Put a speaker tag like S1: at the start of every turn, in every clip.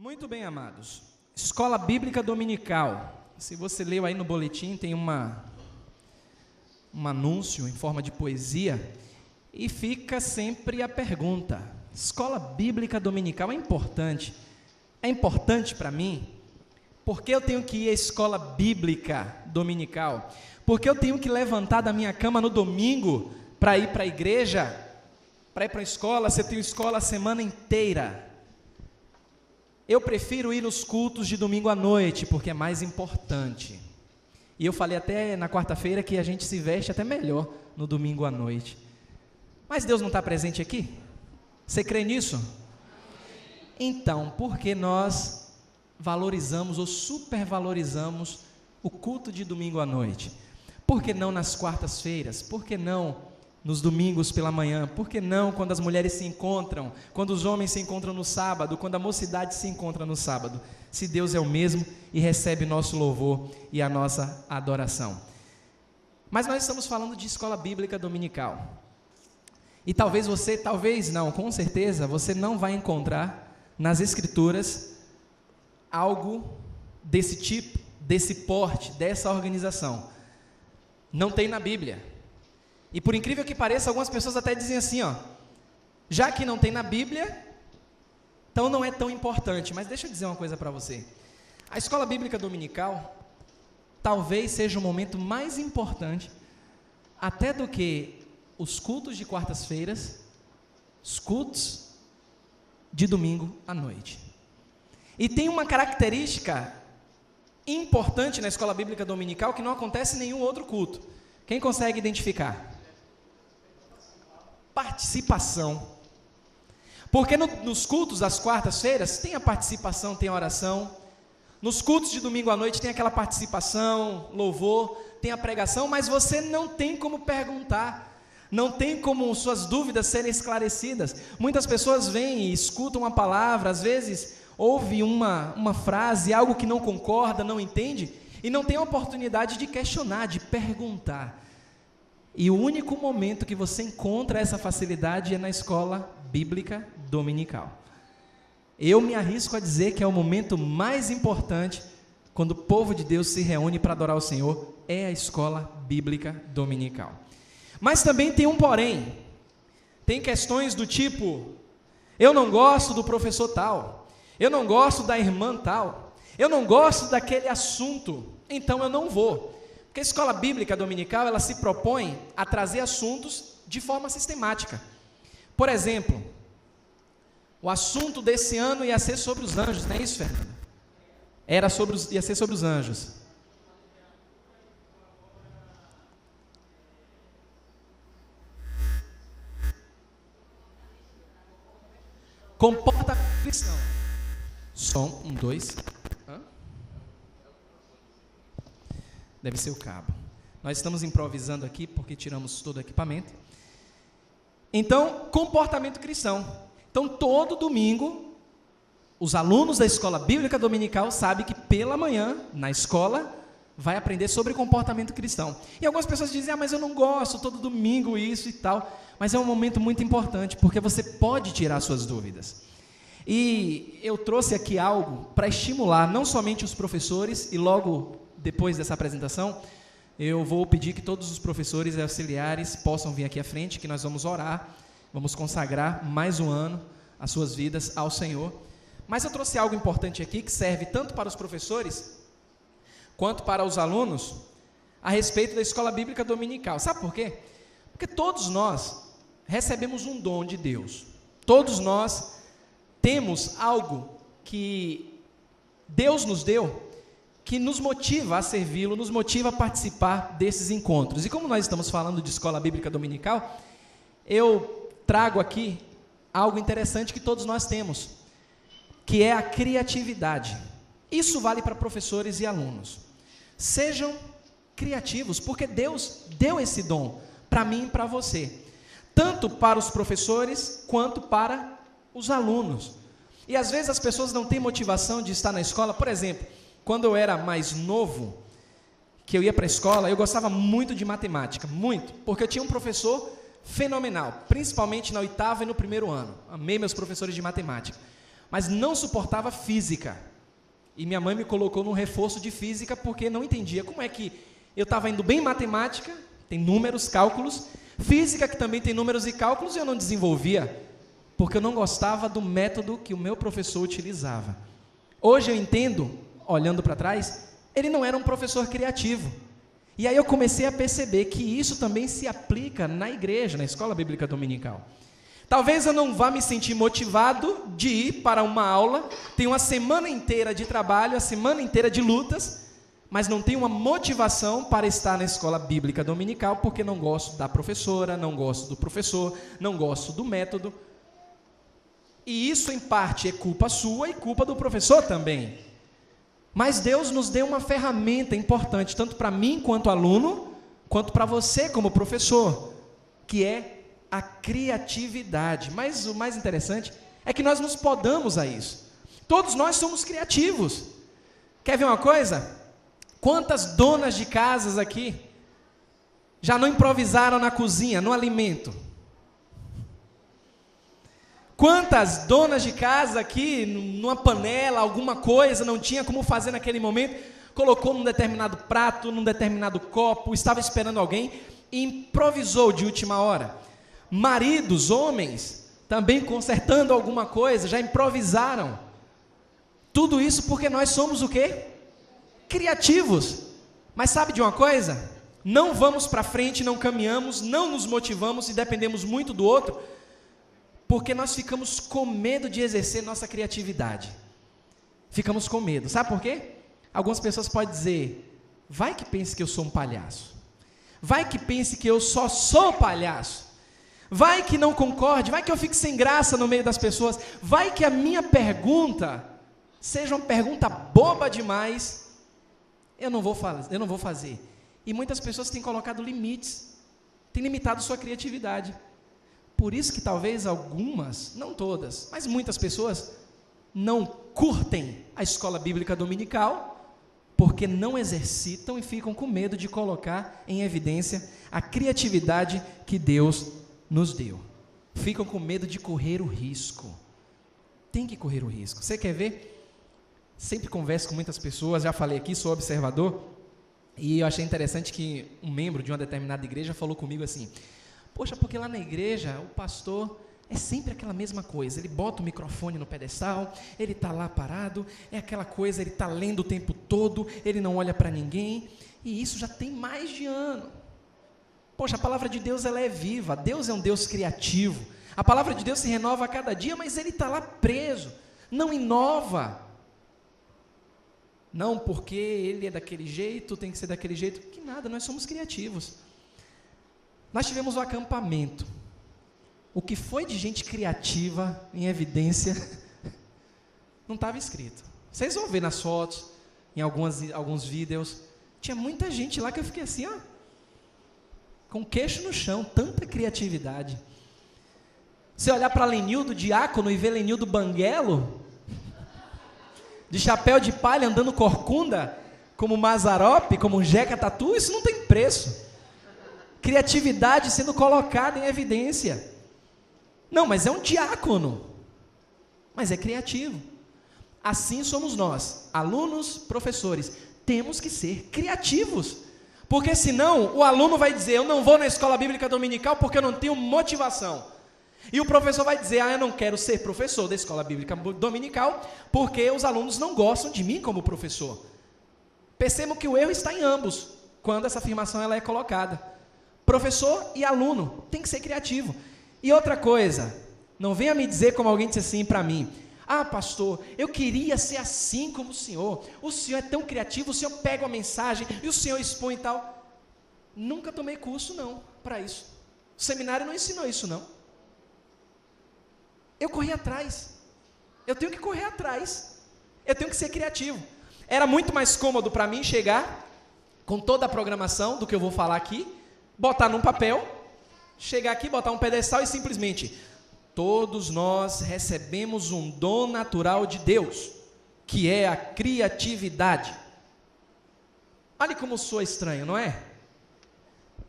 S1: Muito bem, amados. Escola Bíblica Dominical. Se você leu aí no boletim, tem um anúncio em forma de poesia e fica sempre a pergunta: Escola Bíblica Dominical é importante? É importante para mim? Por que eu tenho que ir à Escola Bíblica Dominical? Por que eu tenho que levantar da minha cama no domingo para ir para a igreja, para ir para a escola, se eu tenho escola a semana inteira? Eu prefiro ir nos cultos de domingo à noite, porque é mais importante. E eu falei até na quarta-feira que a gente se veste até melhor no domingo à noite. Mas Deus não está presente aqui? Você crê nisso? Então, por que nós valorizamos ou supervalorizamos o culto de domingo à noite? Por que não nas quartas-feiras? Por que não nos domingos pela manhã? Por que não quando as mulheres se encontram, quando os homens se encontram no sábado, quando a mocidade se encontra no sábado? Se Deus é o mesmo e recebe nosso louvor e a nossa adoração. Mas nós estamos falando de escola bíblica dominical. E talvez não, com certeza, você não vai encontrar nas escrituras algo desse tipo, desse porte, dessa organização. Não tem na Bíblia. E por incrível que pareça, algumas pessoas até dizem assim, já que não tem na Bíblia, então não é tão importante. Mas deixa eu dizer uma coisa para você. A escola bíblica dominical talvez seja o momento mais importante, até do que os cultos de quartas-feiras, os cultos de domingo à noite. E tem uma característica importante na escola bíblica dominical que não acontece em nenhum outro culto. Quem consegue identificar? Participação. Porque nos cultos das quartas-feiras tem a participação, tem a oração. Nos cultos de domingo à noite tem aquela participação, louvor, tem a pregação, mas você não tem como perguntar, não tem como suas dúvidas serem esclarecidas. Muitas pessoas vêm e escutam uma palavra, às vezes ouve uma frase, algo que não concorda, não entende, e não tem a oportunidade de questionar, de perguntar. E o único momento que você encontra essa facilidade é na escola bíblica dominical. Eu me arrisco a dizer que é o momento mais importante quando o povo de Deus se reúne para adorar o Senhor, é a escola bíblica dominical. Mas também tem um porém. Tem questões do tipo: eu não gosto do professor tal, eu não gosto da irmã tal, eu não gosto daquele assunto, então eu não vou. Porque a escola bíblica dominical, ela se propõe a trazer assuntos de forma sistemática. Por exemplo, o assunto desse ano ia ser sobre os anjos, não é isso, Fernanda? Ia ser sobre os anjos. Comportamento cristão. Som, 1, 2. Deve ser o cabo. Nós estamos improvisando aqui porque tiramos todo o equipamento. Então, comportamento cristão. Então, todo domingo, os alunos da escola bíblica dominical sabem que pela manhã, na escola, vai aprender sobre comportamento cristão. E algumas pessoas dizem: mas eu não gosto, todo domingo isso e tal. Mas é um momento muito importante, porque você pode tirar suas dúvidas. E eu trouxe aqui algo para estimular não somente os professores, e logo depois dessa apresentação, eu vou pedir que todos os professores e auxiliares possam vir aqui à frente, que nós vamos orar, vamos consagrar mais um ano as suas vidas ao Senhor. Mas eu trouxe algo importante aqui, que serve tanto para os professores, quanto para os alunos, a respeito da escola bíblica dominical. Sabe por quê? Porque todos nós recebemos um dom de Deus. Todos nós temos algo que Deus nos deu, que nos motiva a servi-lo, nos motiva a participar desses encontros. E como nós estamos falando de escola bíblica dominical, eu trago aqui algo interessante que todos nós temos, que é a criatividade. Isso vale para professores e alunos. Sejam criativos, porque Deus deu esse dom para mim e para você, tanto para os professores quanto para os alunos. E às vezes as pessoas não têm motivação de estar na escola. Por exemplo, quando eu era mais novo, que eu ia para a escola, eu gostava muito de matemática, muito, porque eu tinha um professor fenomenal, principalmente na 8ª e no 1º ano. Amei meus professores de matemática. mas não suportava física. E minha mãe me colocou num reforço de física porque não entendia como é que eu estava indo bem em matemática, tem números, cálculos, física que também tem números e cálculos, e eu não desenvolvia, porque eu não gostava do método que o meu professor utilizava. Hoje eu entendo, olhando para trás, ele não era um professor criativo. E aí eu comecei a perceber que isso também se aplica na igreja, na escola bíblica dominical. Talvez eu não vá me sentir motivado de ir para uma aula, tem uma semana inteira de trabalho, a semana inteira de lutas, mas não tenho uma motivação para estar na escola bíblica dominical, porque não gosto da professora, não gosto do professor, não gosto do método. E isso, em parte, é culpa sua e culpa do professor também. Mas Deus nos deu uma ferramenta importante, tanto para mim, quanto aluno, quanto para você, como professor, que é a criatividade. Mas o mais interessante é que nós nos podamos a isso. Todos nós somos criativos. Quer ver uma coisa? Quantas donas de casas aqui já não improvisaram na cozinha, no alimento? Quantas donas de casa aqui, numa panela, alguma coisa, não tinha como fazer naquele momento, colocou num determinado prato, num determinado copo, estava esperando alguém e improvisou de última hora. Maridos, homens, também consertando alguma coisa, já improvisaram. Tudo isso porque nós somos o quê? Criativos. Mas sabe de uma coisa? Não vamos para frente, não caminhamos, não nos motivamos e dependemos muito do outro, porque nós ficamos com medo de exercer nossa criatividade. Ficamos com medo. Sabe por quê? Algumas pessoas podem dizer, vai que pense que eu sou um palhaço. Vai que pense que eu só sou palhaço. Vai que não concorde, vai que eu fique sem graça no meio das pessoas. Vai que a minha pergunta seja uma pergunta boba demais. Eu não vou fazer. E muitas pessoas têm colocado limites, têm limitado sua criatividade. Por isso que talvez algumas, não todas, mas muitas pessoas não curtem a escola bíblica dominical, porque não exercitam e ficam com medo de colocar em evidência a criatividade que Deus nos deu. Ficam com medo de correr o risco. Tem que correr o risco. Você quer ver? Sempre converso com muitas pessoas, já falei aqui, sou observador, e eu achei interessante que um membro de uma determinada igreja falou comigo assim, poxa, porque lá na igreja o pastor é sempre aquela mesma coisa, ele bota o microfone no pedestal, ele está lá parado, é aquela coisa, ele está lendo o tempo todo, ele não olha para ninguém, e isso já tem mais de ano. Poxa, a palavra de Deus ela é viva, Deus é um Deus criativo, a palavra de Deus se renova a cada dia, mas ele está lá preso, não inova. Não porque ele é daquele jeito, tem que ser daquele jeito, que nada, nós somos criativos. Nós tivemos um acampamento. O que foi de gente criativa em evidência não estava escrito. Vocês vão ver nas fotos, em alguns vídeos. Tinha muita gente lá que eu fiquei assim, ó, com o queixo no chão, tanta criatividade. Você olhar para Lenildo, diácono, e ver Lenildo banguelo, de chapéu de palha, andando corcunda, como Mazarope, como Jeca Tatu, isso não tem preço. Criatividade sendo colocada em evidência. Não, mas é um diácono. Mas é criativo. Assim somos nós, alunos, professores. Temos que ser criativos. Porque senão o aluno vai dizer, eu não vou na escola bíblica dominical porque eu não tenho motivação. E o professor vai dizer, eu não quero ser professor da escola bíblica dominical porque os alunos não gostam de mim como professor. Percebam que o erro está em ambos, quando essa afirmação ela é colocada. Professor e aluno, tem que ser criativo. E outra coisa, não venha me dizer como alguém disse assim para mim, pastor, eu queria ser assim como o senhor é tão criativo, o senhor pega uma mensagem e o senhor expõe e tal. Nunca tomei curso não, para isso. O seminário não ensinou isso não. Eu corri atrás, eu tenho que correr atrás, eu tenho que ser criativo. Era muito mais cômodo para mim chegar com toda a programação do que eu vou falar aqui, botar num papel, chegar aqui, botar um pedestal e simplesmente, todos nós recebemos um dom natural de Deus, que é a criatividade. Olha como soa estranho, não é?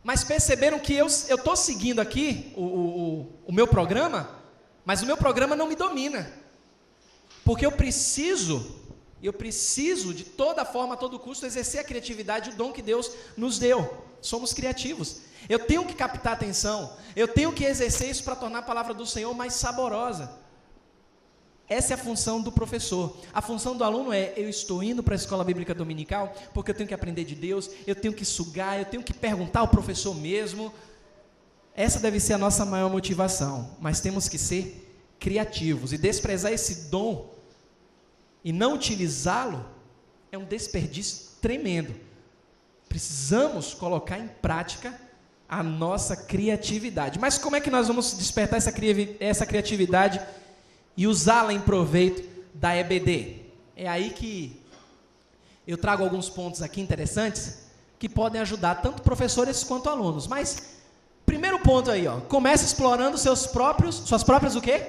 S1: Mas perceberam que eu estou seguindo aqui o meu programa, mas o meu programa não me domina. Porque eu preciso de toda forma, a todo custo, exercer a criatividade, o dom que Deus nos deu. Somos criativos. Eu tenho que captar atenção, eu tenho que exercer isso para tornar a palavra do Senhor mais saborosa. Essa é a função do professor. A função do aluno é: eu estou indo para a escola bíblica dominical porque eu tenho que aprender de Deus, eu tenho que sugar, eu tenho que perguntar ao professor mesmo. Essa deve ser a nossa maior motivação, mas temos que ser criativos, e desprezar esse dom e não utilizá-lo é um desperdício tremendo. Precisamos colocar em prática a nossa criatividade. Mas como é que nós vamos despertar essa criatividade e usá-la em proveito da EBD? É aí que eu trago alguns pontos aqui interessantes que podem ajudar tanto professores quanto alunos. Mas, primeiro ponto aí, comece explorando suas próprias o quê?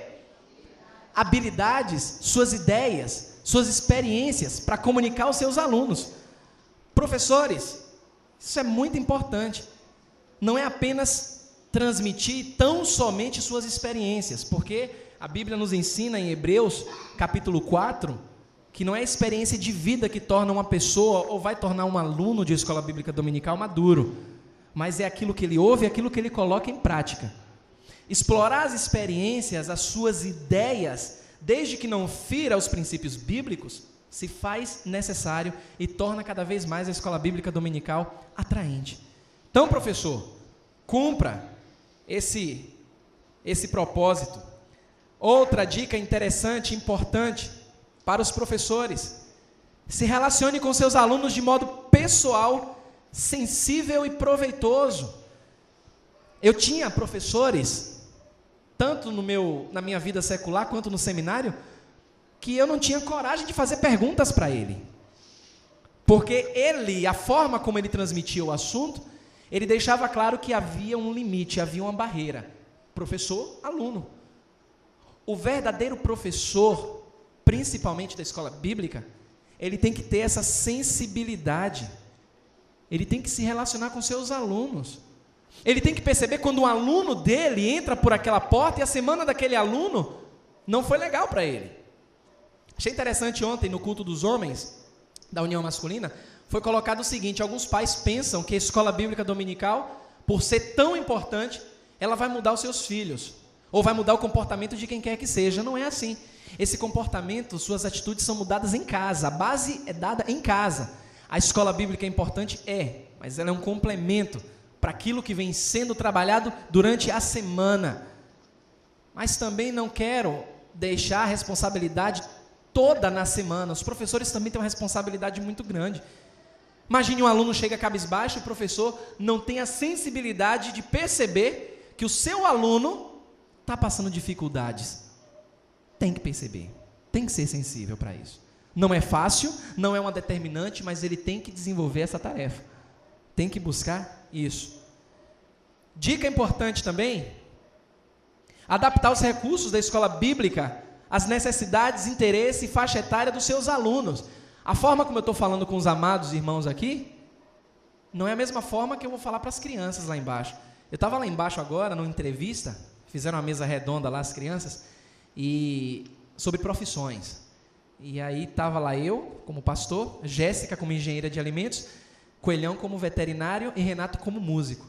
S1: Habilidades, suas ideias, suas experiências para comunicar aos seus alunos. Professores, isso é muito importante. Não é apenas transmitir tão somente suas experiências, porque a Bíblia nos ensina em Hebreus, capítulo 4, que não é a experiência de vida que torna uma pessoa ou vai tornar um aluno de escola bíblica dominical maduro, mas é aquilo que ele ouve e aquilo que ele coloca em prática. Explorar as experiências, as suas ideias, desde que não fira os princípios bíblicos, se faz necessário e torna cada vez mais a escola bíblica dominical atraente. Então, professor, cumpra esse propósito. Outra dica interessante, importante para os professores: se relacione com seus alunos de modo pessoal, sensível e proveitoso. Eu tinha professores, tanto na minha vida secular quanto no seminário, que eu não tinha coragem de fazer perguntas para ele. Porque a forma como ele transmitia o assunto, ele deixava claro que havia um limite, havia uma barreira. Professor, aluno. O verdadeiro professor, principalmente da escola bíblica, ele tem que ter essa sensibilidade. Ele tem que se relacionar com seus alunos. Ele tem que perceber quando um aluno dele entra por aquela porta e a semana daquele aluno não foi legal para ele. Achei interessante ontem, no culto dos homens, da União Masculina, foi colocado o seguinte: alguns pais pensam que a escola bíblica dominical, por ser tão importante, ela vai mudar os seus filhos, ou vai mudar o comportamento de quem quer que seja. Não é assim. Esse comportamento, suas atitudes são mudadas em casa, a base é dada em casa. A escola bíblica é importante? Mas ela é um complemento para aquilo que vem sendo trabalhado durante a semana. Mas também não quero deixar a responsabilidade toda na semana. Os professores também têm uma responsabilidade muito grande. Imagine um aluno chega cabisbaixo e o professor não tem a sensibilidade de perceber que o seu aluno está passando dificuldades. Tem que perceber, tem que ser sensível para isso. Não é fácil, não é uma determinante, mas ele tem que desenvolver essa tarefa. Tem que buscar isso. Dica importante também: adaptar os recursos da escola bíblica às necessidades, interesse e faixa etária dos seus alunos. A forma como eu estou falando com os amados irmãos aqui, não é a mesma forma que eu vou falar para as crianças lá embaixo. Eu estava lá embaixo agora, numa entrevista, fizeram uma mesa redonda lá, as crianças, e sobre profissões. E aí estava lá eu, como pastor, Jéssica como engenheira de alimentos, Coelhão como veterinário e Renato como músico.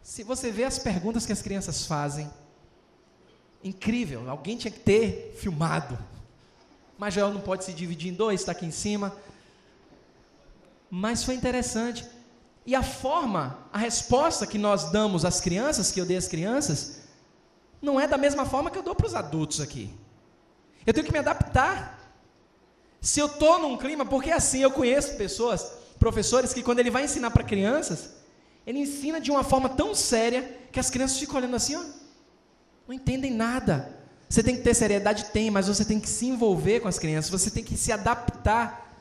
S1: Se você vê as perguntas que as crianças fazem, incrível, alguém tinha que ter filmado. Mas Joel não pode se dividir em dois, está aqui em cima. Mas foi interessante. E a resposta que nós damos às crianças, que eu dei às crianças, não é da mesma forma que eu dou para os adultos aqui. Eu tenho que me adaptar. Se eu estou num clima, porque assim, eu conheço professores que quando ele vai ensinar para crianças, ele ensina de uma forma tão séria que as crianças ficam olhando assim, não entendem nada. Você tem que ter seriedade, mas você tem que se envolver com as crianças, você tem que se adaptar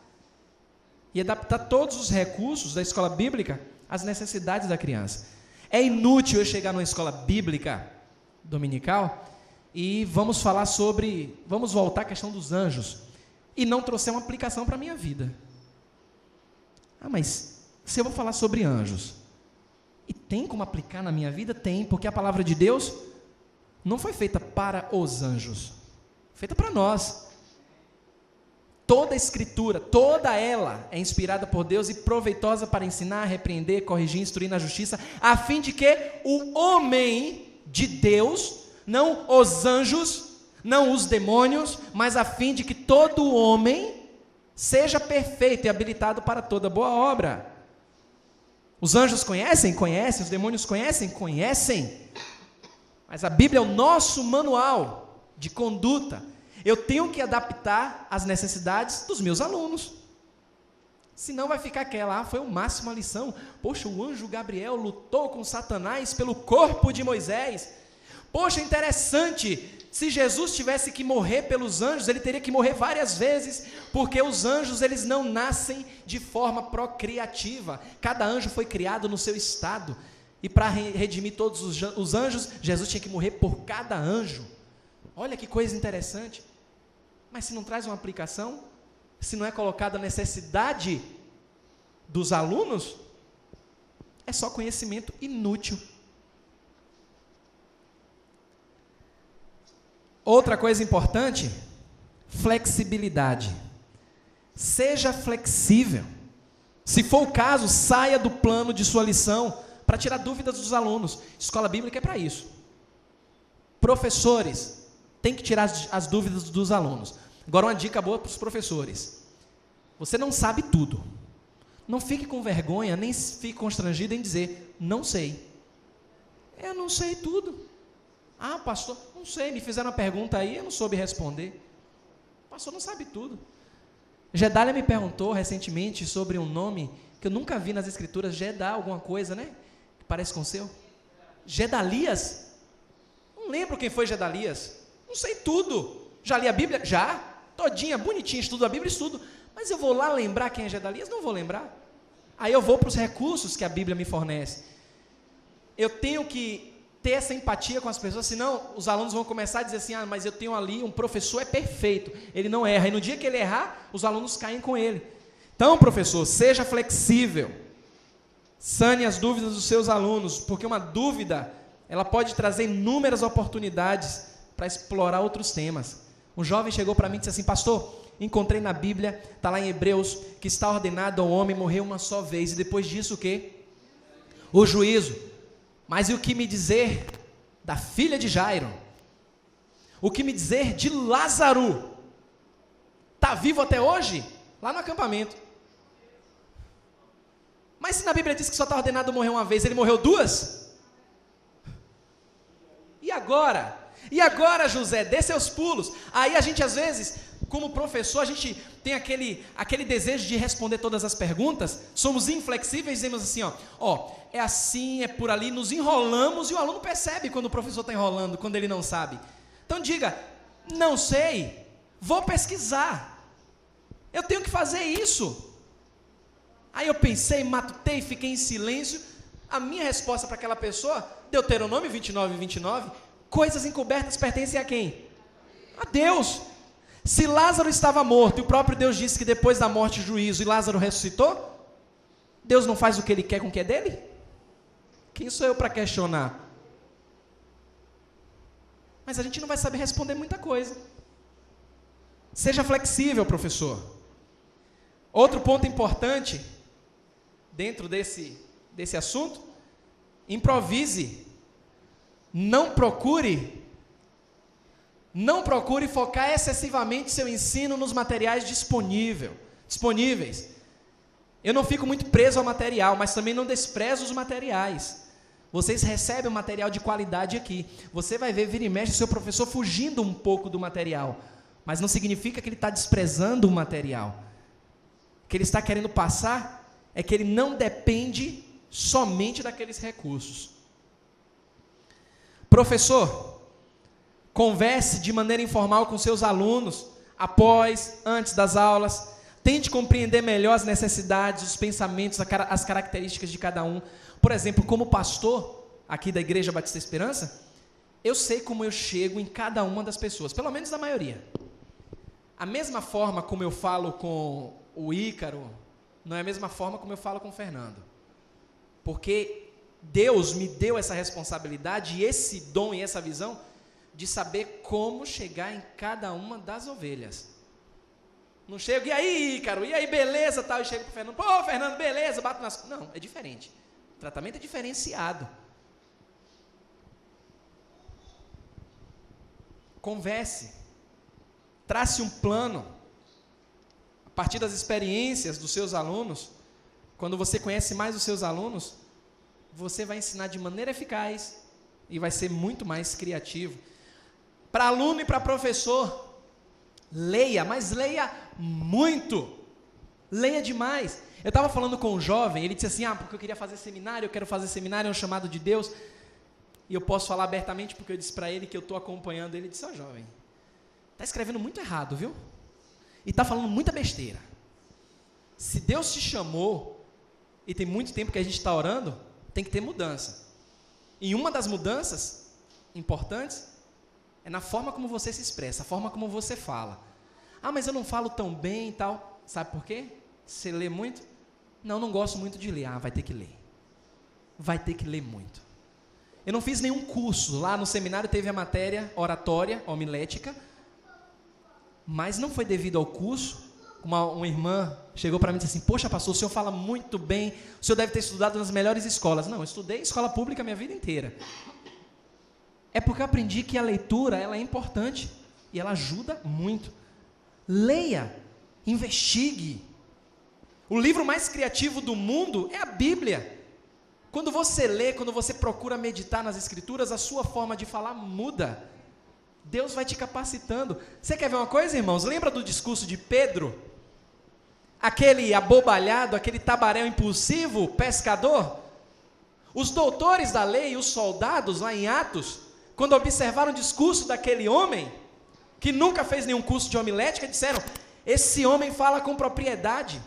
S1: e adaptar todos os recursos da escola bíblica às necessidades da criança. É inútil eu chegar numa escola bíblica dominical e vamos voltar à questão dos anjos e não trouxer uma aplicação para a minha vida. Mas se eu vou falar sobre anjos, e tem como aplicar na minha vida? Tem, porque a palavra de Deus não foi feita para os anjos, feita para nós. Toda a Escritura, toda ela é inspirada por Deus e proveitosa para ensinar, repreender, corrigir, instruir na justiça, a fim de que o homem de Deus, não os anjos, não os demônios, mas a fim de que todo homem seja perfeito e habilitado para toda boa obra. Os anjos conhecem? Conhecem. Os demônios conhecem? Conhecem. Mas a Bíblia é o nosso manual de conduta. Eu tenho que adaptar às necessidades dos meus alunos. Senão vai ficar aquela, foi o máximo a lição. Poxa, o anjo Gabriel lutou com Satanás pelo corpo de Moisés. Poxa, interessante. Se Jesus tivesse que morrer pelos anjos, ele teria que morrer várias vezes, porque os anjos, eles não nascem de forma procriativa. Cada anjo foi criado no seu estado. E para redimir todos os anjos, Jesus tinha que morrer por cada anjo. Olha que coisa interessante. Mas se não traz uma aplicação, se não é colocada a necessidade dos alunos, é só conhecimento inútil. Outra coisa importante, flexibilidade. Seja flexível. Se for o caso, saia do plano de sua lição para tirar dúvidas dos alunos. Escola bíblica é para isso. Professores têm que tirar as dúvidas dos alunos. Agora uma dica boa para os professores. Você não sabe tudo. Não fique com vergonha, nem fique constrangido em dizer, não sei. Eu não sei tudo. Ah, pastor, não sei, me fizeram uma pergunta aí, eu não soube responder. O pastor não sabe tudo. Gedália me perguntou recentemente sobre um nome que eu nunca vi nas escrituras. Gedá, alguma coisa, né? Que parece com o seu. Gedalias? Não lembro quem foi Gedalias. Não sei tudo. Já li a Bíblia? Já. Todinha, bonitinha, estudo a Bíblia, estudo. Mas eu vou lá lembrar quem é Gedalias? Não vou lembrar. Aí eu vou para os recursos que a Bíblia me fornece. Eu tenho que ter essa empatia com as pessoas, senão os alunos vão começar a dizer assim, mas eu tenho ali, um professor é perfeito, ele não erra, e no dia que ele errar, os alunos caem com ele. Então, professor, seja flexível, sane as dúvidas dos seus alunos, porque uma dúvida, ela pode trazer inúmeras oportunidades para explorar outros temas. Um jovem chegou para mim e disse assim, pastor, encontrei na Bíblia, está lá em Hebreus, que está ordenado ao homem morrer uma só vez, e depois disso o quê? O juízo. Mas e o que me dizer da filha de Jairo? O que me dizer de Lázaro? Está vivo até hoje? Lá no acampamento. Mas se na Bíblia diz que só está ordenado morrer uma vez, ele morreu duas? E agora? E agora, José? Dê seus pulos. Aí a gente às vezes, como professor, a gente tem aquele desejo de responder todas as perguntas, somos inflexíveis, dizemos assim, é assim, é por ali, nos enrolamos e o aluno percebe quando o professor está enrolando, quando ele não sabe. Então diga, não sei, vou pesquisar, eu tenho que fazer isso. Aí eu pensei, matutei, fiquei em silêncio, a minha resposta para aquela pessoa, Deuteronômio 29:29, coisas encobertas pertencem a quem? A Deus. Se Lázaro estava morto e o próprio Deus disse que depois da morte juízo e Lázaro ressuscitou, Deus não faz o que ele quer com o que é dele? Quem sou eu para questionar? Mas a gente não vai saber responder muita coisa. Seja flexível, professor. Outro ponto importante, dentro desse assunto, improvise. Não procure focar excessivamente seu ensino nos materiais disponíveis. Eu não fico muito preso ao material, mas também não desprezo os materiais. Vocês recebem um material de qualidade aqui. Você vai ver, vira e mexe, o seu professor fugindo um pouco do material. Mas não significa que ele está desprezando o material. O que ele está querendo passar é que ele não depende somente daqueles recursos. Professor, converse de maneira informal com seus alunos, após, antes das aulas. Tente compreender melhor as necessidades, os pensamentos, as características de cada um. Por exemplo, como pastor aqui da Igreja Batista Esperança, eu sei como eu chego em cada uma das pessoas, pelo menos da maioria. A mesma forma como eu falo com o Ícaro, não é a mesma forma como eu falo com o Fernando. Porque Deus me deu essa responsabilidade e esse dom e essa visão de saber como chegar em cada uma das ovelhas. Não chego, e aí, Ícaro? E aí, beleza? Tal, e chego pro Fernando, pô, Fernando, beleza? Bato nas... Não, é diferente. O tratamento é diferenciado. Converse. Trace um plano. A partir das experiências dos seus alunos, quando você conhece mais os seus alunos, você vai ensinar de maneira eficaz e vai ser muito mais criativo. Para aluno e para professor, leia, mas leia muito. Leia demais. Eu estava falando com um jovem, ele disse assim, porque eu queria fazer seminário, eu quero fazer seminário, é um chamado de Deus. E eu posso falar abertamente porque eu disse para ele que eu estou acompanhando ele. Ele disse, jovem, está escrevendo muito errado, viu? E está falando muita besteira. Se Deus te chamou, e tem muito tempo que a gente está orando, tem que ter mudança. E uma das mudanças importantes é na forma como você se expressa, a forma como você fala. Mas eu não falo tão bem e tal. Sabe por quê? Você lê muito? Não gosto muito de ler. Vai ter que ler. Vai ter que ler muito. Eu não fiz nenhum curso. Lá no seminário teve a matéria oratória, homilética, mas não foi devido ao curso. Uma irmã chegou para mim e disse assim, poxa pastor, o senhor fala muito bem, o senhor deve ter estudado nas melhores escolas. Não, eu estudei escola pública a minha vida inteira. É porque eu aprendi que a leitura ela é importante e ela ajuda muito. Leia, investigue. O livro mais criativo do mundo é a Bíblia. Quando você lê, quando você procura meditar nas Escrituras, a sua forma de falar muda. Deus vai te capacitando. Você quer ver uma coisa, irmãos? Lembra do discurso de Pedro? Aquele abobalhado, aquele tabaréu impulsivo, pescador? Os doutores da lei, os soldados lá em Atos, quando observaram o discurso daquele homem, que nunca fez nenhum curso de homilética, disseram, esse homem fala com propriedade.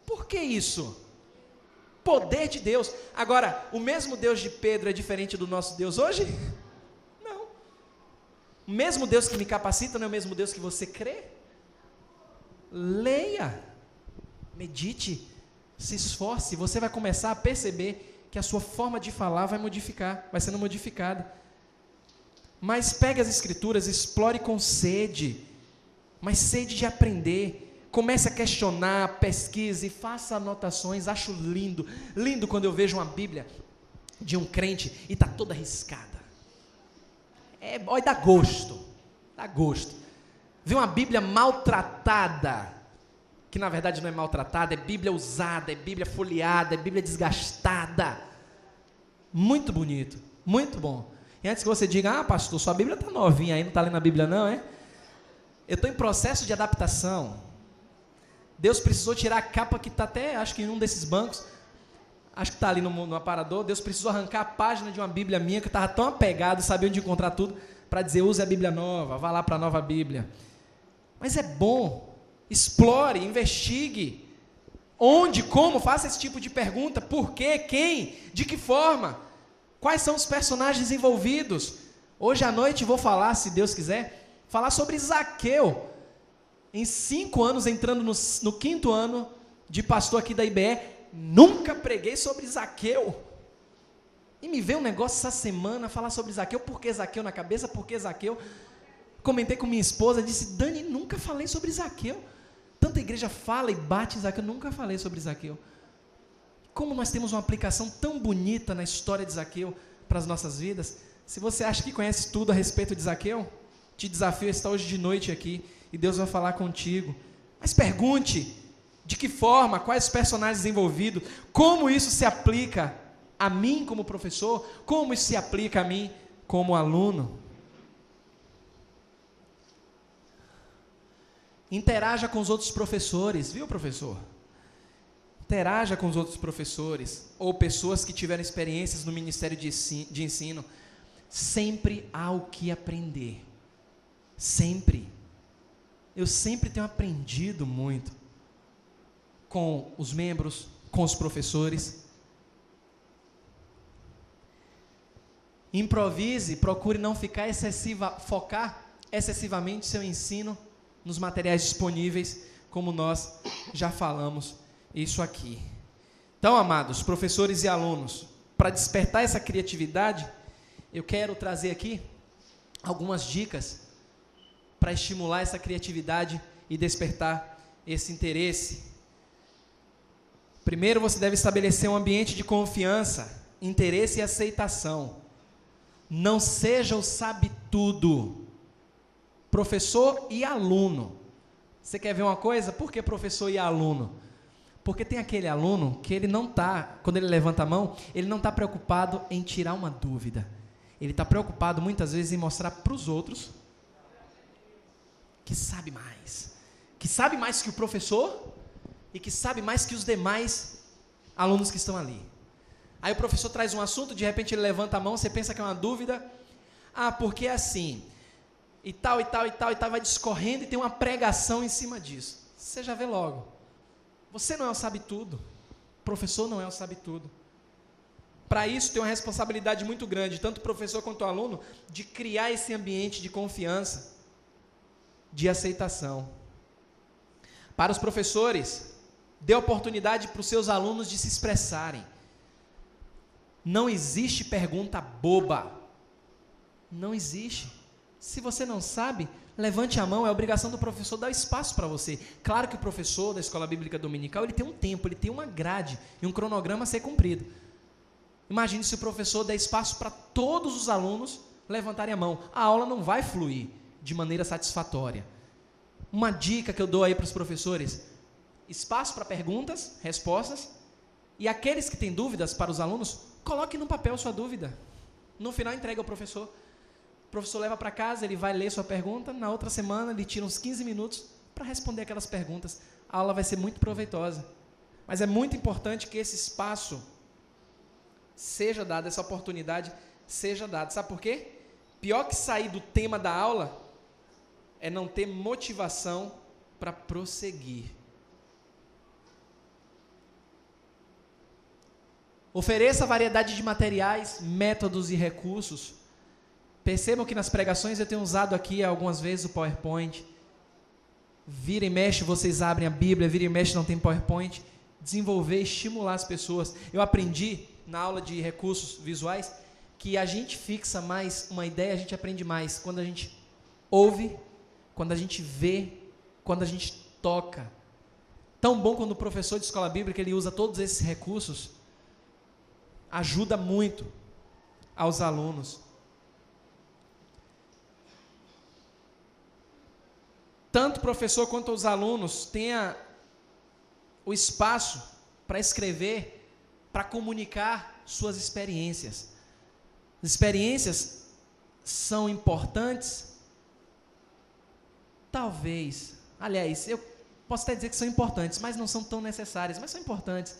S1: Por que isso? Poder de Deus. Agora, o mesmo Deus de Pedro é diferente do nosso Deus hoje? Não. O mesmo Deus que me capacita não é o mesmo Deus que você crê? Leia, medite, se esforce, você vai começar a perceber que a sua forma de falar vai sendo modificada. Mas pegue as Escrituras, explore com sede, mas sede de aprender. Comece a questionar, pesquise, faça anotações. Acho lindo quando eu vejo uma Bíblia de um crente e está toda riscada. Olha, dá gosto. Ver uma Bíblia maltratada, que na verdade não é maltratada, é Bíblia usada, é Bíblia folheada, é Bíblia desgastada. Muito bonito, muito bom. E antes que você diga, pastor, sua Bíblia está novinha aí, não está lendo a Bíblia não, é? Eu estou em processo de adaptação. Deus precisou tirar a capa que está até, acho que em um desses bancos, acho que está ali no aparador. Deus precisou arrancar a página de uma Bíblia minha, que eu estava tão apegado, sabia onde encontrar tudo, para dizer, use a Bíblia nova, vá lá para a nova Bíblia. Mas é bom, explore, investigue. Onde, como, faça esse tipo de pergunta. Por quê, quem, de que forma? Quais são os personagens envolvidos? Hoje à noite vou falar, se Deus quiser, falar sobre Zaqueu. Em 5 anos, entrando no 5º ano de pastor aqui da IBE, nunca preguei sobre Zaqueu. E me veio um negócio essa semana, falar sobre Zaqueu. Por que Zaqueu na cabeça? Por que Zaqueu? Comentei com minha esposa, disse, Dani, nunca falei sobre Zaqueu. Tanta igreja fala e bate Zaqueu, nunca falei sobre Zaqueu. Como nós temos uma aplicação tão bonita na história de Zaqueu para as nossas vidas. Se você acha que conhece tudo a respeito de Zaqueu, te desafio a estar hoje de noite aqui e Deus vai falar contigo. Mas pergunte, de que forma, quais personagens envolvidos, como isso se aplica a mim como professor, como isso se aplica a mim como aluno. Interaja com os outros professores, viu, professor? Interaja com os outros professores ou pessoas que tiveram experiências no ministério de ensino. Sempre há o que aprender. Sempre. Eu sempre tenho aprendido muito com os membros, com os professores. Improvise, procure não focar excessivamente seu ensino nos materiais disponíveis, como nós já falamos isso aqui. Então, amados, professores e alunos, para despertar essa criatividade, eu quero trazer aqui algumas dicas para estimular essa criatividade e despertar esse interesse? Primeiro, você deve estabelecer um ambiente de confiança, interesse e aceitação. Não seja o sabe-tudo. Professor e aluno. Você quer ver uma coisa? Por que professor e aluno? Porque tem aquele aluno que ele não está, quando ele levanta a mão, ele não está preocupado em tirar uma dúvida. Ele está preocupado muitas vezes em mostrar para os outros que sabe mais que o professor e que sabe mais que os demais alunos que estão ali. Aí o professor traz um assunto, de repente ele levanta a mão, você pensa que é uma dúvida, porque é assim, e tal, vai discorrendo e tem uma pregação em cima disso. Você já vê logo, você não é o sabe-tudo, o professor não é o sabe-tudo. Para isso tem uma responsabilidade muito grande, tanto o professor quanto o aluno, de criar esse ambiente de confiança, de aceitação. Para os professores, dê oportunidade para os seus alunos de se expressarem. Não existe pergunta boba. Não existe. Se você não sabe, levante a mão, é obrigação do professor dar espaço para você. Claro que o professor da Escola Bíblica Dominical, ele tem um tempo, ele tem uma grade e um cronograma a ser cumprido. Imagine se o professor der espaço para todos os alunos levantarem a mão. A aula não vai fluir de maneira satisfatória. Uma dica que eu dou aí para os professores: espaço para perguntas, respostas, e aqueles que têm dúvidas para os alunos, coloque no papel sua dúvida. No final entregue ao professor. O professor leva para casa, ele vai ler sua pergunta, na outra semana ele tira uns 15 minutos para responder aquelas perguntas. A aula vai ser muito proveitosa. Mas é muito importante que esse espaço seja dado, essa oportunidade seja dada. Sabe por quê? Pior que sair do tema da aula é não ter motivação para prosseguir. Ofereça variedade de materiais, métodos e recursos. Percebam que nas pregações eu tenho usado aqui algumas vezes o PowerPoint. Vira e mexe, vocês abrem a Bíblia, vira e mexe, não tem PowerPoint. Desenvolver, estimular as pessoas. Eu aprendi na aula de recursos visuais que a gente fixa mais uma ideia, a gente aprende mais quando a gente ouve, quando a gente vê, quando a gente toca. Tão bom quando o professor de escola bíblica ele usa todos esses recursos, ajuda muito aos alunos. Tanto o professor quanto os alunos tenham o espaço para escrever, para comunicar suas experiências. As experiências são importantes? Talvez. Aliás, eu posso até dizer que são importantes, mas não são tão necessárias, mas são importantes.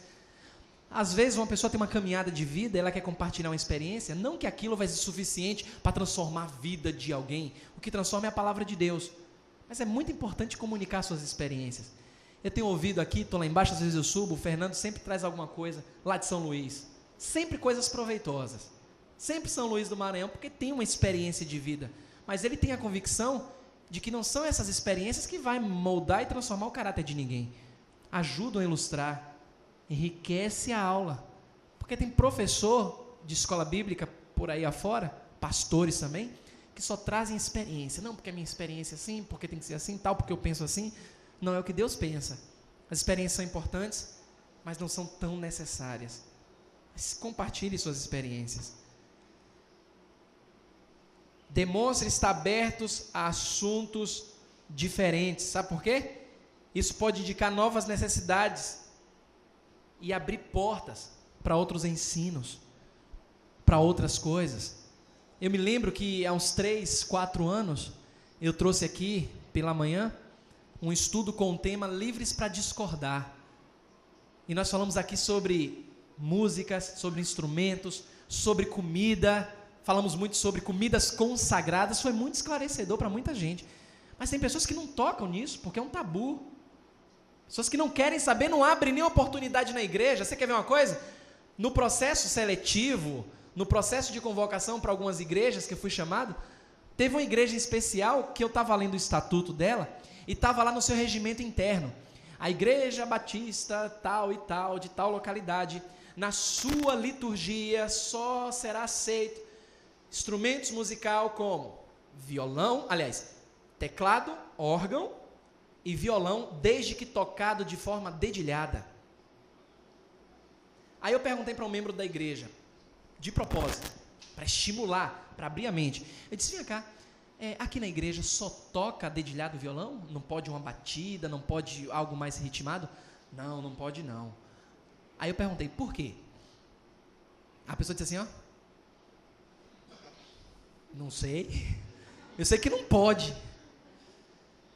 S1: Às vezes uma pessoa tem uma caminhada de vida, ela quer compartilhar uma experiência, não que aquilo vai ser suficiente para transformar a vida de alguém, o que transforma é a palavra de Deus. Mas é muito importante comunicar suas experiências. Eu tenho ouvido aqui, estou lá embaixo, às vezes eu subo, o Fernando sempre traz alguma coisa lá de São Luís. Sempre coisas proveitosas. Sempre São Luís do Maranhão, porque tem uma experiência de vida. Mas ele tem a convicção de que não são essas experiências que vai moldar e transformar o caráter de ninguém. Ajudam a ilustrar, enriquece a aula. Porque tem professor de escola bíblica por aí afora, pastores também, que só trazem experiência. Não, porque a minha experiência é assim, porque tem que ser assim, tal, porque eu penso assim. Não é o que Deus pensa. As experiências são importantes, mas não são tão necessárias. Mas compartilhe suas experiências. Demonstre estar abertos a assuntos diferentes. Sabe por quê? Isso pode indicar novas necessidades e abrir portas para outros ensinos, para outras coisas. Eu me lembro que há uns 3, 4 anos, eu trouxe aqui pela manhã um estudo com o tema Livres para Discordar. E nós falamos aqui sobre músicas, sobre instrumentos, sobre comida. Falamos muito sobre comidas consagradas. Foi muito esclarecedor para muita gente. Mas tem pessoas que não tocam nisso, porque é um tabu. Pessoas que não querem saber, não abrem nenhuma oportunidade na igreja. Você quer ver uma coisa? No processo seletivo, no processo de convocação para algumas igrejas que eu fui chamado, teve uma igreja especial que eu estava lendo o estatuto dela, e estava lá no seu regimento interno. A igreja batista tal e tal, de tal localidade, na sua liturgia só será aceito instrumentos musical como violão, aliás, teclado, órgão e violão desde que tocado de forma dedilhada. Aí eu perguntei para um membro da igreja, de propósito, para estimular, para abrir a mente. Eu disse, vem cá, aqui na igreja só toca dedilhado o violão? Não pode uma batida, não pode algo mais ritmado? Não, não pode não. Aí eu perguntei, por quê? A pessoa disse assim, ó, não sei, eu sei que não pode.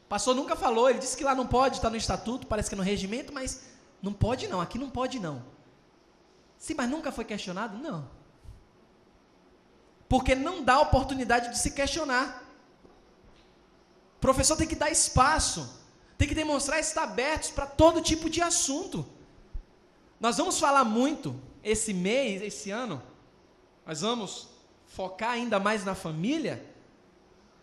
S1: O pastor nunca falou, ele disse que lá não pode, está no estatuto, parece que é no regimento, mas não pode não, aqui não pode não. Sim, mas nunca foi questionado? Não. Porque não dá oportunidade de se questionar. O professor tem que dar espaço, tem que demonstrar estar abertos para todo tipo de assunto. Nós vamos falar muito esse mês, esse ano, nós vamos focar ainda mais na família.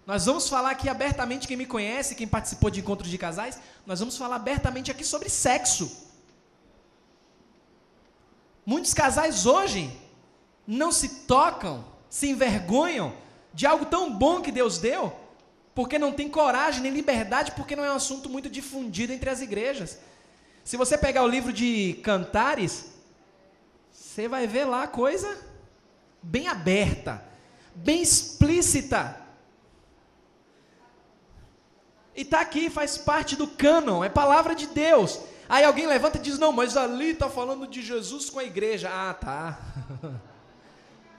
S1: Nós vamos falar aqui abertamente, quem me conhece, quem participou de encontros de casais, nós vamos falar abertamente aqui sobre sexo. Muitos casais hoje não se tocam, se envergonham de algo tão bom que Deus deu, porque não tem coragem nem liberdade, porque não é um assunto muito difundido entre as igrejas. Se você pegar o livro de Cantares, você vai ver lá coisa bem aberta, bem explícita. E está aqui, faz parte do cânon, é palavra de Deus. Aí alguém levanta e diz, não, mas ali está falando de Jesus com a igreja. Ah, tá.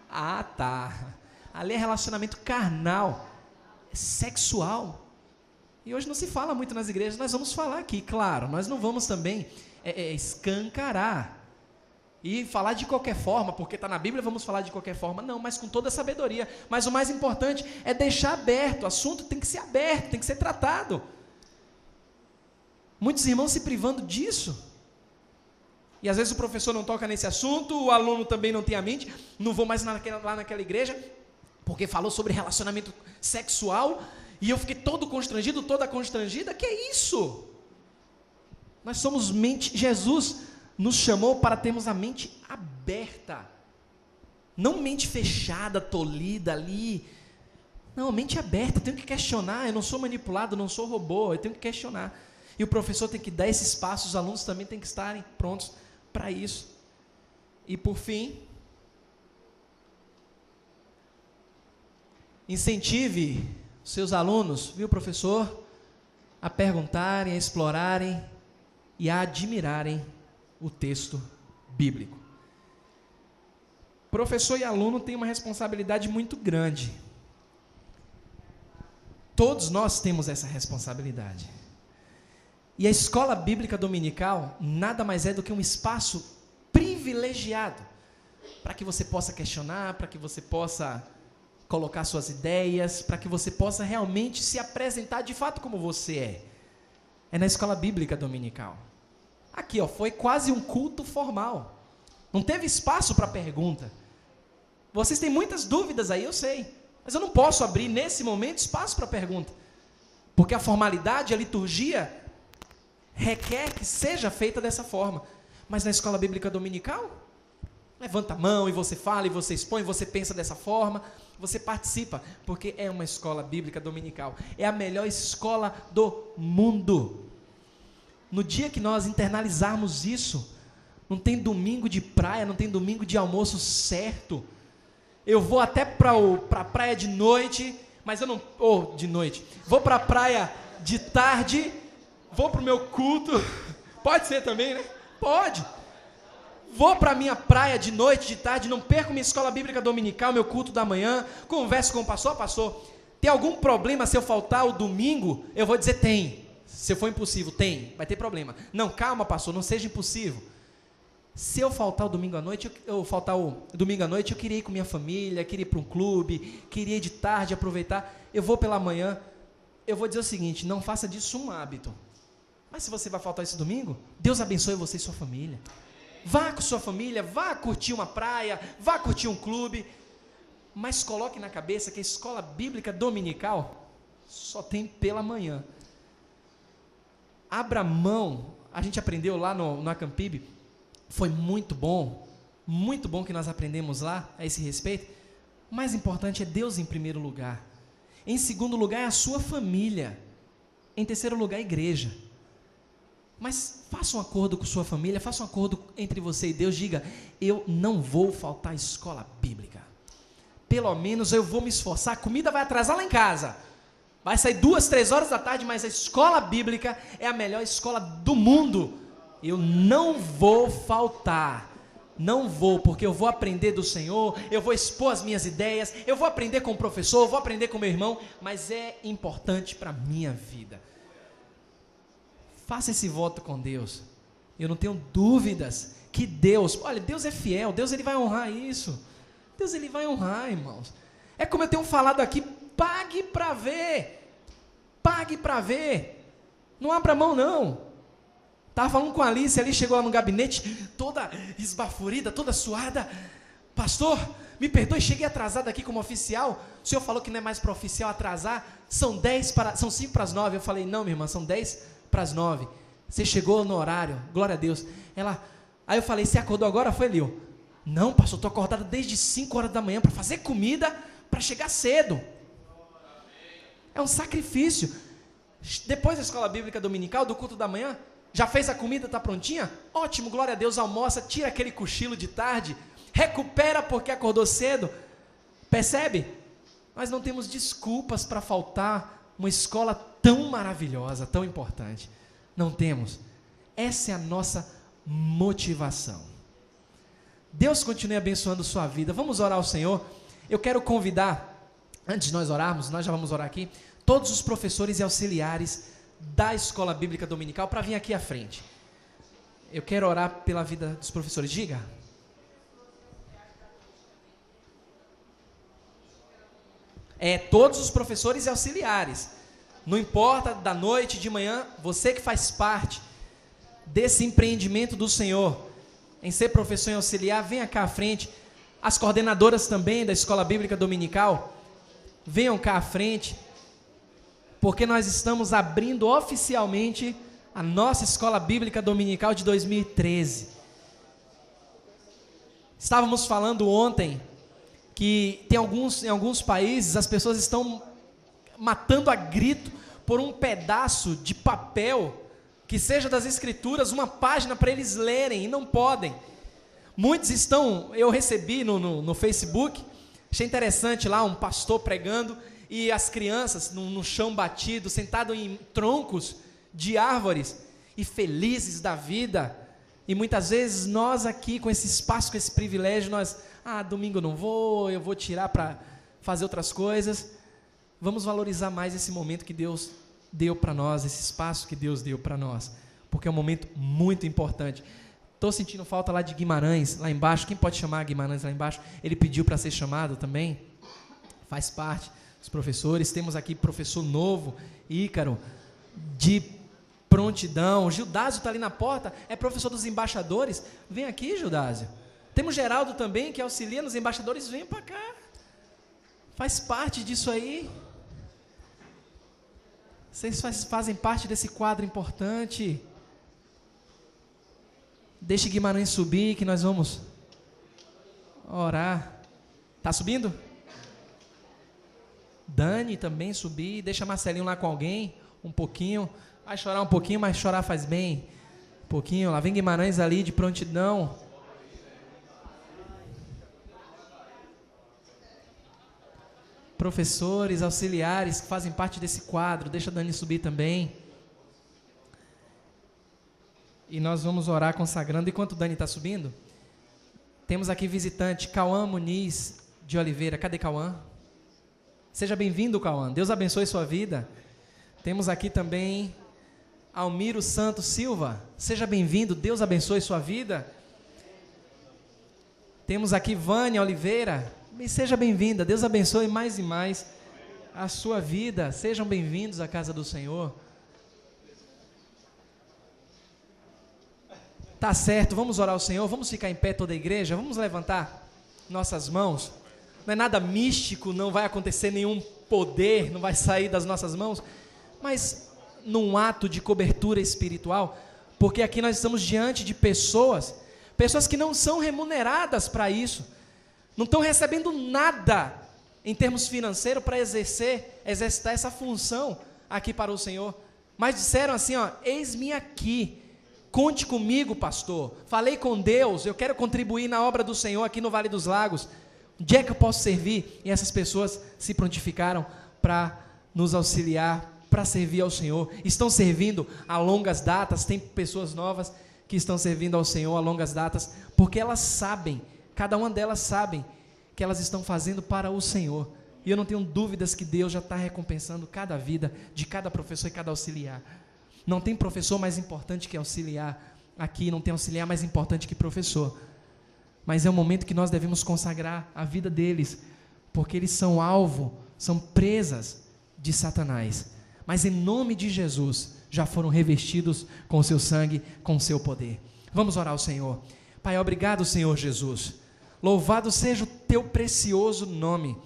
S1: Ah, tá. Ali é relacionamento carnal, sexual. E hoje não se fala muito nas igrejas, nós vamos falar aqui, claro. Nós não vamos também escancarar e falar de qualquer forma, porque está na Bíblia, vamos falar de qualquer forma. Não, mas com toda a sabedoria. Mas o mais importante é deixar aberto, o assunto tem que ser aberto, tem que ser tratado. Muitos irmãos se privando disso. E às vezes o professor não toca nesse assunto, o aluno também não tem a mente, não vou mais lá naquela igreja, porque falou sobre relacionamento sexual, e eu fiquei todo constrangido, toda constrangida. Que é isso? Nós somos mente, Jesus nos chamou para termos a mente aberta, não mente fechada, tolhida ali. Não, mente aberta, eu tenho que questionar, eu não sou manipulado, não sou robô, eu tenho que questionar. E o professor tem que dar esse espaço, os alunos também têm que estarem prontos para isso. E por fim, incentive seus alunos, viu, professor, a perguntarem, a explorarem e a admirarem o texto bíblico. Professor e aluno têm uma responsabilidade muito grande. Todos nós temos essa responsabilidade. E a escola bíblica dominical nada mais é do que um espaço privilegiado para que você possa questionar, para que você possa colocar suas ideias, para que você possa realmente se apresentar de fato como você é. É na escola bíblica dominical. Aqui, ó, foi quase um culto formal. Não teve espaço para pergunta. Vocês têm muitas dúvidas aí, eu sei. Mas eu não posso abrir nesse momento espaço para pergunta. Porque a formalidade, a liturgia requer que seja feita dessa forma. Mas na escola bíblica dominical, levanta a mão e você fala, e você expõe, você pensa dessa forma, você participa, porque é uma escola bíblica dominical. É a melhor escola do mundo. No dia que nós internalizarmos isso, não tem domingo de praia, não tem domingo de almoço certo. Eu vou até para a praia de noite, mas eu não... de noite. Vou para a praia de tarde, vou para o meu culto. Pode ser também, né? Pode. Vou para a minha praia de noite, de tarde, não perco minha escola bíblica dominical, meu culto da manhã, converso com o pastor, tem algum problema se eu faltar o domingo? Eu vou dizer, tem. Se for impossível, tem, vai ter problema. Não, calma, pastor, não seja impossível. Se eu faltar o domingo à noite, eu queria ir com minha família, queria ir para um clube, queria ir de tarde, aproveitar. Eu vou pela manhã. Eu vou dizer o seguinte, não faça disso um hábito. Mas se você vai faltar esse domingo, Deus abençoe você e sua família. Vá com sua família, vá curtir uma praia, vá curtir um clube. Mas coloque na cabeça que a escola bíblica dominical só tem pela manhã. Abra mão, a gente aprendeu lá no Acampib, foi muito bom que nós aprendemos lá a esse respeito. O mais importante é Deus em primeiro lugar. Em segundo lugar é a sua família. Em terceiro lugar, a igreja. Mas faça um acordo com sua família, faça um acordo entre você e Deus, diga: eu não vou faltar à escola bíblica. Pelo menos eu vou me esforçar, a comida vai atrasar lá em casa. Vai sair 2, 3 horas da tarde, mas a escola bíblica é a melhor escola do mundo. Eu não vou faltar. Não vou, porque eu vou aprender do Senhor, eu vou expor as minhas ideias, eu vou aprender com o professor, eu vou aprender com meu irmão, mas é importante para a minha vida. Faça esse voto com Deus. Eu não tenho dúvidas que Deus, olha, Deus é fiel, Deus ele vai honrar isso. Deus ele vai honrar, irmãos. É como eu tenho falado aqui, pague para ver. Pague para ver. Não abra mão não. Estava falando com a Alice, ali chegou lá no gabinete, toda esbaforida, toda suada. Pastor, me perdoe, cheguei atrasado aqui como oficial. O senhor falou que não é mais para oficial atrasar. São 5 para as 9. Eu falei: não, minha irmã, são 10 para as 9. Você chegou no horário, glória a Deus. Aí eu falei: você acordou agora? Foi, Lio? Não, pastor, estou acordado desde 5 horas da manhã para fazer comida, para chegar cedo. É um sacrifício. Depois da escola bíblica dominical, do culto da manhã, já fez a comida, está prontinha? Ótimo, glória a Deus, almoça, tira aquele cochilo de tarde, recupera porque acordou cedo. Percebe? Nós não temos desculpas para faltar uma escola tão maravilhosa, tão importante. Não temos. Essa é a nossa motivação. Deus continue abençoando sua vida. Vamos orar ao Senhor. Eu quero convidar, antes de nós orarmos, nós já vamos orar aqui, todos os professores e auxiliares da escola bíblica dominical para vir aqui à frente. Eu quero orar pela vida dos professores. Diga. Todos os professores e auxiliares. Não importa, da noite, de manhã, você que faz parte desse empreendimento do Senhor, em ser professor e auxiliar, venha cá à frente. As coordenadoras também da escola bíblica dominical, venham cá à frente, porque nós estamos abrindo oficialmente a nossa escola bíblica dominical de 2013. Estávamos falando ontem que em alguns países as pessoas estão matando a grito por um pedaço de papel que seja das escrituras, uma página para eles lerem, e não podem. Muitos eu recebi no Facebook, achei interessante lá, um pastor pregando, e as crianças no chão batido, sentado em troncos de árvores, e felizes da vida. E muitas vezes nós aqui, com esse espaço, com esse privilégio, domingo eu não vou, eu vou tirar para fazer outras coisas. Vamos valorizar mais esse momento que Deus deu para nós, esse espaço que Deus deu para nós, porque é um momento muito importante. Estou sentindo falta lá de Guimarães, lá embaixo. Quem pode chamar Guimarães lá embaixo? Ele pediu para ser chamado também, faz parte dos professores. Temos aqui professor novo, Ícaro, de prontidão. Gildásio está ali na porta, é professor dos embaixadores. Vem aqui, Gildásio. Temos Geraldo também, que auxilia nos embaixadores. Vem para cá, faz parte disso aí. Vocês fazem parte desse quadro importante. Deixe Guimarães subir, que nós vamos orar. Está subindo? Dani também subir. Deixa Marcelinho lá com alguém, um pouquinho. Vai chorar um pouquinho, mas chorar faz bem. Um pouquinho. Lá vem Guimarães ali de prontidão. Professores, auxiliares que fazem parte desse quadro. Deixa a Dani subir também. E nós vamos orar consagrando. Enquanto Dani está subindo, temos aqui visitante, Cauã Muniz de Oliveira. Cadê Cauã? Seja bem-vindo, Cauã. Deus abençoe sua vida. Temos aqui também Almiro Santos Silva. Seja bem-vindo. Deus abençoe sua vida. Temos aqui Vânia Oliveira. E seja bem-vinda. Deus abençoe mais e mais a sua vida. Sejam bem-vindos à casa do Senhor. Tá certo, vamos orar ao Senhor, vamos ficar em pé toda a igreja, vamos levantar nossas mãos. Não é nada místico, não vai acontecer nenhum poder, não vai sair das nossas mãos, mas num ato de cobertura espiritual, porque aqui nós estamos diante de pessoas que não são remuneradas para isso, não estão recebendo nada em termos financeiros para exercitar essa função aqui para o Senhor. mas disseram assim, ó, eis-me aqui, conte comigo, pastor, falei com Deus, eu quero contribuir na obra do Senhor aqui no Vale dos Lagos, onde é que eu posso servir? E essas pessoas se prontificaram para nos auxiliar, para servir ao Senhor, estão servindo a longas datas, tem pessoas novas que estão servindo ao Senhor a longas datas, porque elas sabem, cada uma delas sabem, que elas estão fazendo para o Senhor, e eu não tenho dúvidas que Deus já está recompensando cada vida, de cada professor e cada auxiliar. Não tem professor mais importante que auxiliar aqui, não tem auxiliar mais importante que professor, mas é um momento que nós devemos consagrar a vida deles, porque eles são alvo, são presas de Satanás, mas em nome de Jesus, já foram revestidos com o seu sangue, com o seu poder. Vamos orar ao Senhor. Pai, obrigado, Senhor Jesus, louvado seja o teu precioso nome.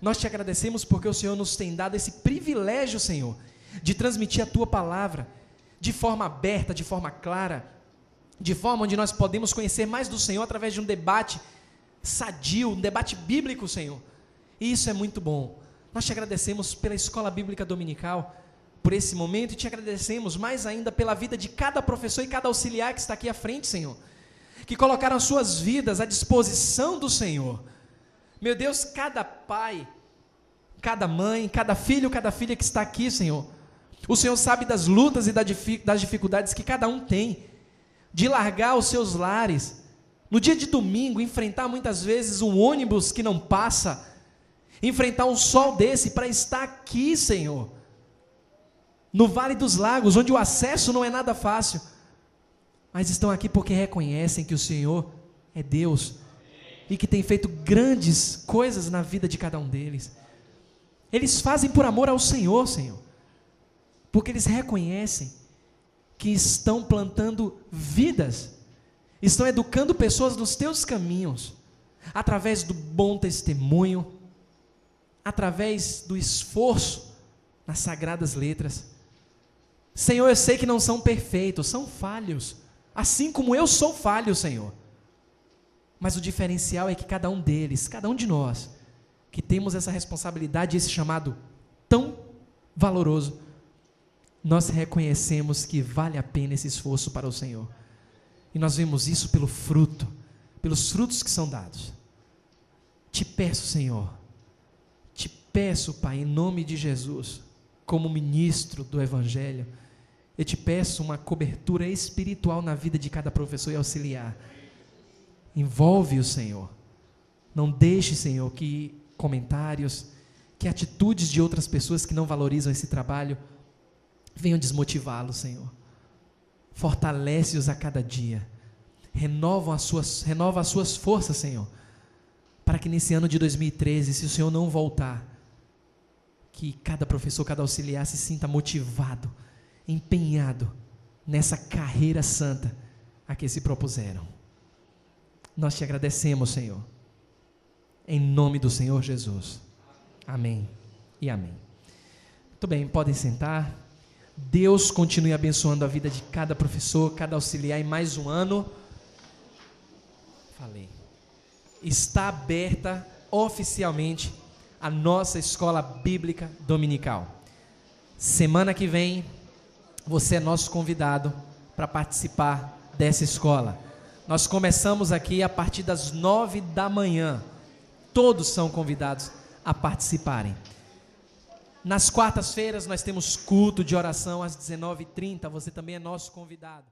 S1: Nós te agradecemos porque o Senhor nos tem dado esse privilégio, Senhor, de transmitir a tua palavra, de forma aberta, de forma clara, de forma onde nós podemos conhecer mais do Senhor através de um debate sadio, um debate bíblico, Senhor, e isso é muito bom. Nós te agradecemos pela Escola Bíblica Dominical, por esse momento, e te agradecemos mais ainda pela vida de cada professor e cada auxiliar que está aqui à frente, Senhor, que colocaram as suas vidas à disposição do Senhor. Meu Deus, cada pai, cada mãe, cada filho, cada filha que está aqui, Senhor, o Senhor sabe das lutas e das dificuldades que cada um tem, de largar os seus lares, no dia de domingo, enfrentar muitas vezes um ônibus que não passa, enfrentar um sol desse para estar aqui, Senhor, no Vale dos Lagos, onde o acesso não é nada fácil, mas estão aqui porque reconhecem que o Senhor é Deus, e que tem feito grandes coisas na vida de cada um deles. Eles fazem por amor ao Senhor, Senhor, porque eles reconhecem que estão plantando vidas, estão educando pessoas nos teus caminhos, através do bom testemunho, através do esforço nas sagradas letras. Senhor, eu sei que não são perfeitos, são falhos, assim como eu sou falho, Senhor, mas o diferencial é que cada um deles, cada um de nós, que temos essa responsabilidade, esse chamado tão valoroso, nós reconhecemos que vale a pena esse esforço para o Senhor, e nós vemos isso pelo fruto, pelos frutos que são dados. Te peço, Senhor, te peço, Pai, em nome de Jesus, como ministro do Evangelho, eu te peço uma cobertura espiritual na vida de cada professor e auxiliar. Envolve-o, Senhor, não deixe, Senhor, que comentários, que atitudes de outras pessoas que não valorizam esse trabalho venham desmotivá-los, Senhor. Fortalece-os a cada dia, renova as suas forças, Senhor, para que nesse ano de 2013, se o Senhor não voltar, que cada professor, cada auxiliar se sinta motivado, empenhado nessa carreira santa a que se propuseram. Nós te agradecemos, Senhor, em nome do Senhor Jesus. Amém e amém. Muito bem, podem sentar. Deus continue abençoando a vida de cada professor, cada auxiliar em mais um ano. Está aberta oficialmente a nossa Escola Bíblica Dominical. Semana que vem, você é nosso convidado para participar dessa escola. Nós começamos aqui a partir das 9 da manhã. Todos são convidados a participarem. Nas quartas-feiras nós temos culto de oração às 19h30. Você também é nosso convidado.